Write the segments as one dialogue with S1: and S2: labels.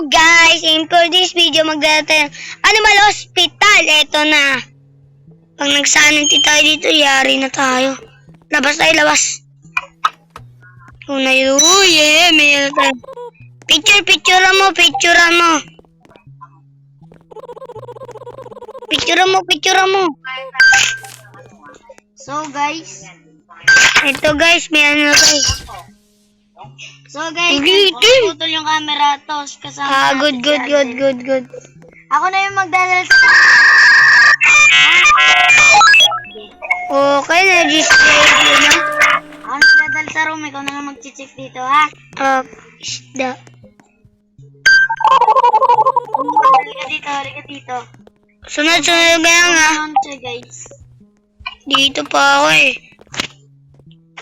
S1: Hello guys! And for this video, magdala tayo ng Animal Hospital. Ito na. Pag nagsanity tayo dito, yari na tayo. Labas tayo, labas. Una yun. Uy, may ano tayo. Picturean mo. Picturean mo.
S2: So guys,
S1: Ito guys, may ano tayo.
S2: putol yung camera to kasama natin si Alden.
S1: Good.
S2: Ako na yung magdadala sa
S1: Okay, na-display na.
S2: Ako na magdadala sa room, ikaw na nga mag-check dito ha.
S1: Isda.
S2: Halika dito.
S1: Sunod kaya nga.
S2: Guys.
S1: Dito pa ako eh.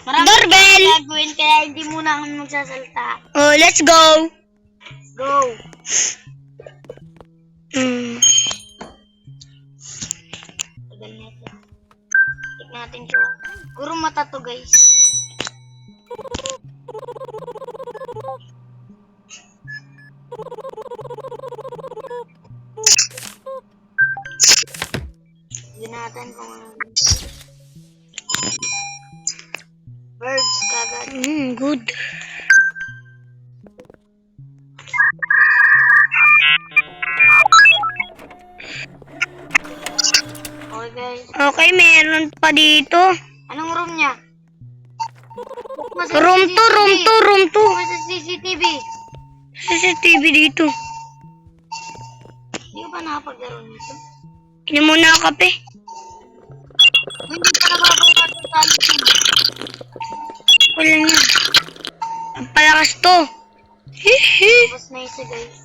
S2: Marami
S1: Doorbell!
S2: gagawin kaya hindi muna kami magsasalta.
S1: Oh, let's go!
S2: Go! Tagal na ito. Check natin siya. Puro mata to guys. Tignan natin kung ano. Birds kagad.
S1: Good.
S2: Okay guys.
S1: Okay, meron pa dito.
S2: Anong room niya?
S1: Room 2.
S2: Sa CCTV.
S1: CCTV dito.
S2: Hindi ko pa nakapaglaro nito.
S1: Kini muna ang kape.
S2: Hindi pa nakapaglaro sa talent.
S1: Wala na. Ang palakas to. Hihi.
S2: Tapos na isa guys.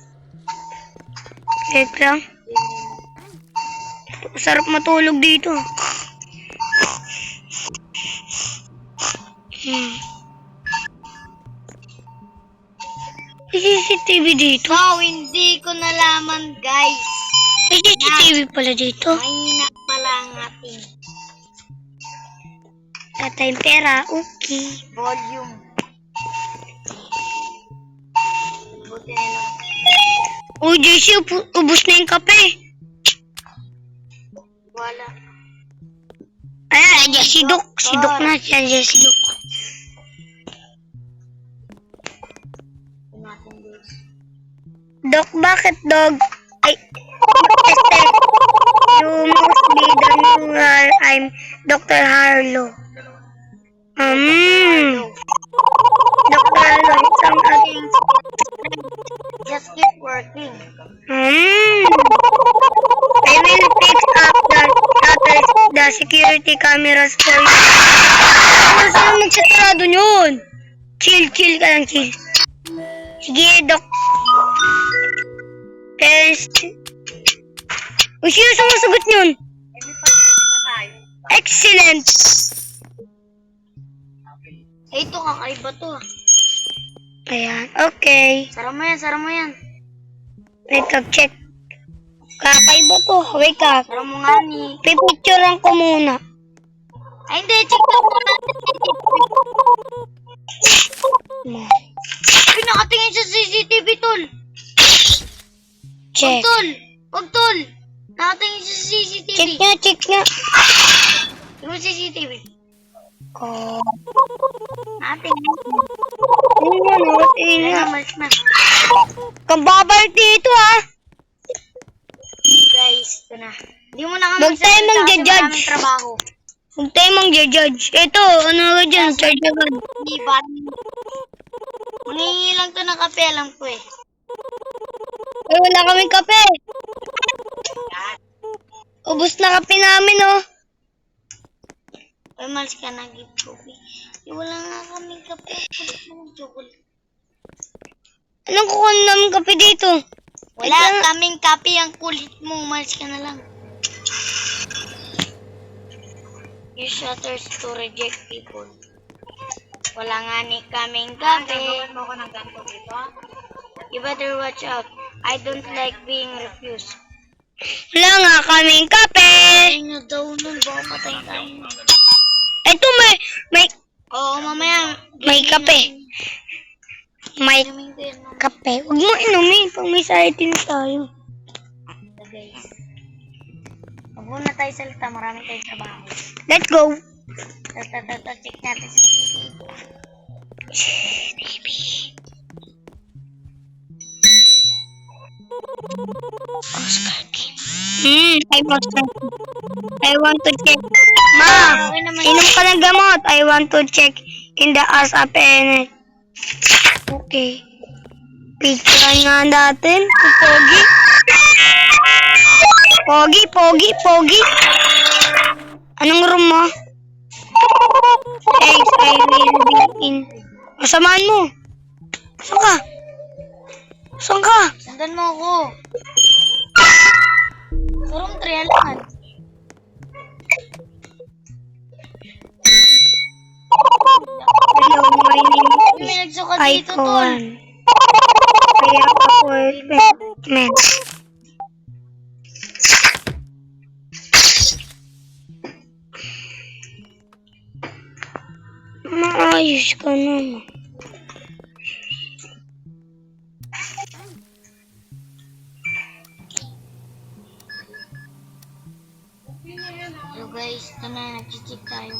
S1: Wait lang. Sarap matulog dito. May CCTV dito.
S2: So, hindi ko nalaman guys.
S1: May CCTV pala dito.
S2: Mahina pala ang ating
S1: Tatay pera. Okay.
S2: volume. Buti na lang.
S1: Uy, JC, ubus na yung kape.
S2: Wala.
S1: Ayan, si Duk. Si Duk na. Siya si Duk.
S2: Ito natin guys.
S1: Dok, bakit dog? Ay, Esther, you must be the new I'm Dr. Harlow. Dr. Harlow, isang ating...
S2: Just keep working.
S1: I will fix up the security cameras for you. Ano saan magsasarado yun? Chill ka lang, chill. Sige, Dok. First. Uy, sino sumasagot yun? Excellent!
S2: Eh, ito kakaiba to.
S1: Ayan, okay.
S2: Sara mo yan.
S1: Wait up, check. Kakaiba to. Wait up.
S2: Sara mo nga ni.
S1: Pipicturean ko muna.
S2: Ay, hindi. Check na mo natin. Ay, nakatingin sa CCTV, tol.
S1: Check.
S2: Wag, tol. Nakatingin sa CCTV.
S1: Check nga.
S2: Yung CCTV.
S1: Oh.
S2: Nakatingin.
S1: Ayun nga.
S2: Malis na.
S1: Kababal dito ah.
S2: Guys, ito na. Hindi mo na kami
S1: Huwag tayo mag-judge.
S2: maraming trabaho.
S1: Huwag tayo mang-judge. Ito, ano ka dyan? Charge agad.
S2: Hindi ba? Mangingi lang to ng kape, alam ko eh.
S1: Ay, wala kaming kape. Ubus na kape namin oh.
S2: Ay, malis ka na, give coffee. Wala nga kaming kape. Chocolate.
S1: Anong kukuha namin kape dito?
S2: Wala kaming kape, ang kulit mo. Malis ka na lang. Use shutters to reject people. Wala nga ni kaming kape. Mo ko ng ganito dito. You better watch out. I don't like being refused.
S1: Wala nga kaming kape.
S2: Ay na daw nun. Baka patay tayo.
S1: Ito may
S2: Oo, mamaya.
S1: kape. May
S2: Inumin ko yun mamaya,
S1: kape. Huwag mo inumin. Pag may sarili na tayo.
S2: guys. Huwag muna tayo salita. Marami tayong trabaho.
S1: Let's go.
S2: Check natin sa TV.
S1: I want to check. Ma,
S2: Okay naman
S1: inom ka ng gamot. I want to check in the ass up and okay. Picturean nga natin. Pogi. Pogi. Anong room mo? Thanks, I will be in. Kasamaan mo. Saan ka?
S2: Sundan mo ako. Sa room 3, halaman.
S1: Hello, my name
S2: May
S1: is
S2: nagsuka dito, tol.
S1: Icon. Kaya ako men. Maayos ka naman.
S2: Hello guys, ito na, nag-check tayo.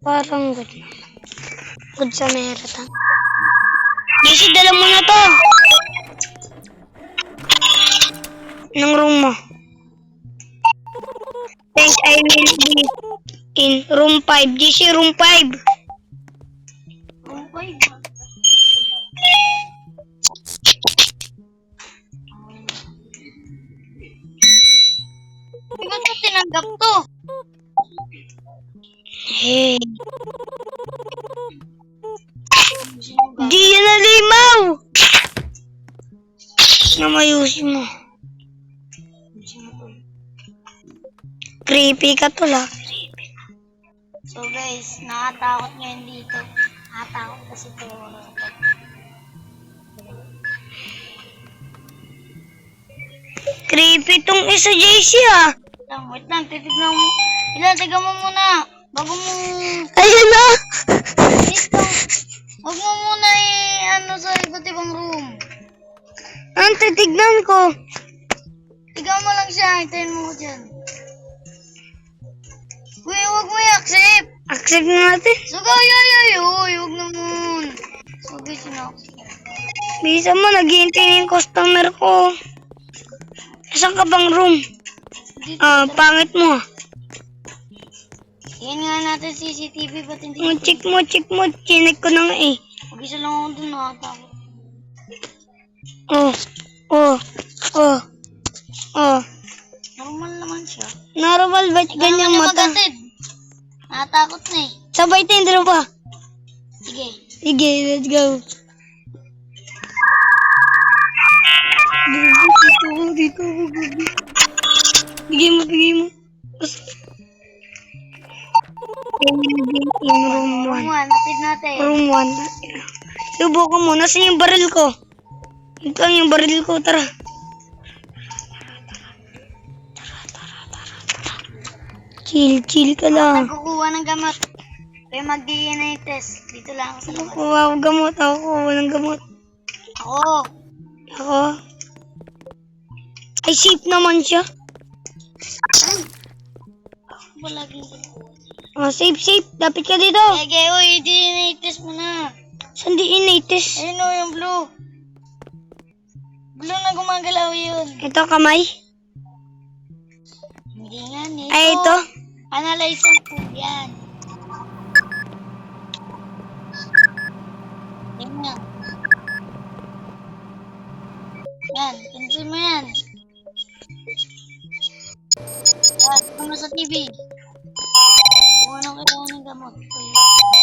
S1: Parang good naman. Good sa Merata. JC, dala mo na to. Anong room mo? Thanks, I will be in room 5. JC, room 5.
S2: Room 5. Di ba ito tinanggap to?
S1: Hey. Di yan na limaw! Namayusin mo. Creepy ka to la.
S2: So guys, nakatakot ngayon dito. Nakatakot kasi ito.
S1: Creepy tong isa, JC ah.
S2: Wait lang, titignan mo. Tiga mo muna. Bago mo...
S1: Ayun na!
S2: Dito. Huwag mo muna sa iba't ibang room.
S1: Ang titignan ko.
S2: Tiga mo lang siya. Hintayin mo ko dyan. Uy, huwag mo i-accept.
S1: Accept na natin.
S2: Sugay, huwag naman. Sugay, sinakot.
S1: Bisa mo, naghihintay na yung customer ko. Saan ka bang room?
S2: Dito.
S1: Pangit mo ah.
S2: Yan nga natin CCTV, ba't hindi
S1: Check mo. Chinek ko na nga eh.
S2: Mag-isa lang ako dun, nakatakot. Normal naman siya.
S1: Normal, ba't
S2: Ikaw
S1: ganyan
S2: naman yung
S1: mata?
S2: mag-atid. Nakatakot na eh.
S1: Sabay tindro pa.
S2: Sige.
S1: Sige, let's go. Dito ako, gabi. Bigay mo. In room 1.
S2: Room 1, natid natin.
S1: Room 1. Subukan mo. Nasaan yung baril ko? Ito lang yung baril ko. Tara. Chill ka lang.
S2: Nagkukuha ng gamot. Kaya mag-DNA test. Dito lang ako sa labas.
S1: Kuha ako gamot. Ako walang gamot.
S2: Ako.
S1: Ay, safe naman siya.
S2: Ako ba laging kinukuha?
S1: Safe. Dapat ka dito.
S2: Sige, uy, DNA test mo na.
S1: Saan DNA test?
S2: Ayun o, yung blue. Blue na gumagalaw yun.
S1: Ito, kamay.
S2: Hindi nga, nito.
S1: Ay, ito.
S2: Analyze ang po yan. Yan nga. Yan, cancel mo yan. Yan, ano sa TV? Kuha ng kailangan ng gamot.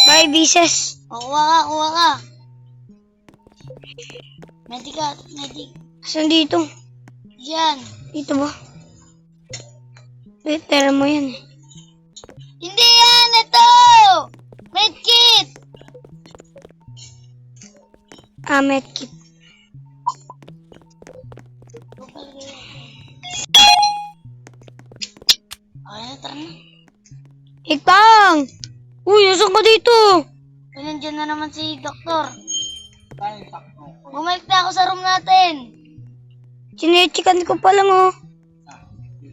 S1: Bye, Bises.
S2: O, kuha ka. Medic.
S1: Saan dito?
S2: Yan.
S1: Dito ba? Wait, tera mo yan eh.
S2: Hindi yan! Ito! Medkit!
S1: Medkit.
S2: Okay na, tara na.
S1: Ikang! Uy, nasaan ka dito?
S2: Wala nandiyan na naman si Doktor. Bumalik na ako sa room natin.
S1: Sinechikan ko pa lang, oh.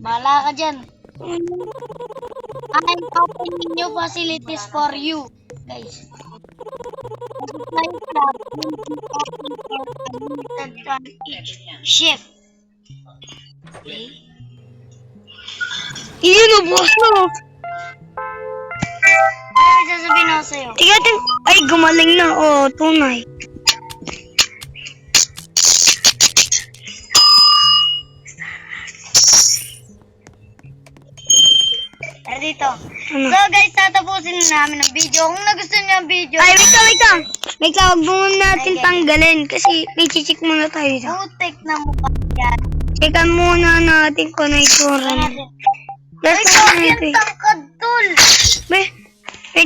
S2: Bahala ka dyan. I'm opening new facilities for you, guys. Shift. Okay.
S1: Iyon, oh, boss, no.
S2: Ano sasabihin ako sa'yo?
S1: Tigatin. Ay, gumaling na, oh, tunay.
S2: Tara dito.
S1: Ano?
S2: So guys, tatapusin na namin ang video. Kung nagustuhan niyo ang video,
S1: Ay, wait lang, wait lang. Wait lang, huwag muna natin
S2: Ay,
S1: tanggalin kasi may chichik muna tayo dito.
S2: putik na mukha yan.
S1: Chekan muna natin kung ano itsura
S2: Tara
S1: niya.
S2: natin.
S1: Last
S2: Ay,
S1: time
S2: grabe
S1: na ito
S2: ang
S1: eh.
S2: tangkad, tol.
S1: Wait,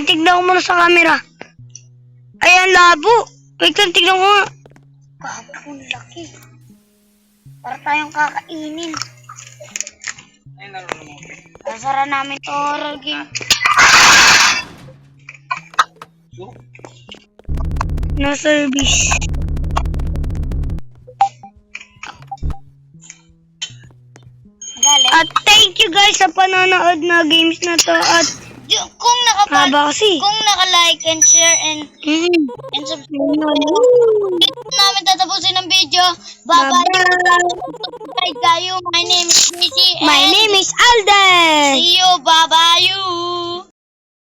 S1: tignan ko muna sa camera. Ayan, labo. Wait lang, tignan ko nga.
S2: Ang laki. Para tayong kakainin. Nasara namin to horror game.
S1: No service.
S2: Galing.
S1: At thank you guys sa panonood na games na to. At
S2: Kung
S1: haba kasi.
S2: kung naka-like and share and subscribe dito namin tatapusin ang video. Bye-bye. Subscribe kayo. My name is Missy.
S1: My name is Alden.
S2: See you. Bye-bye.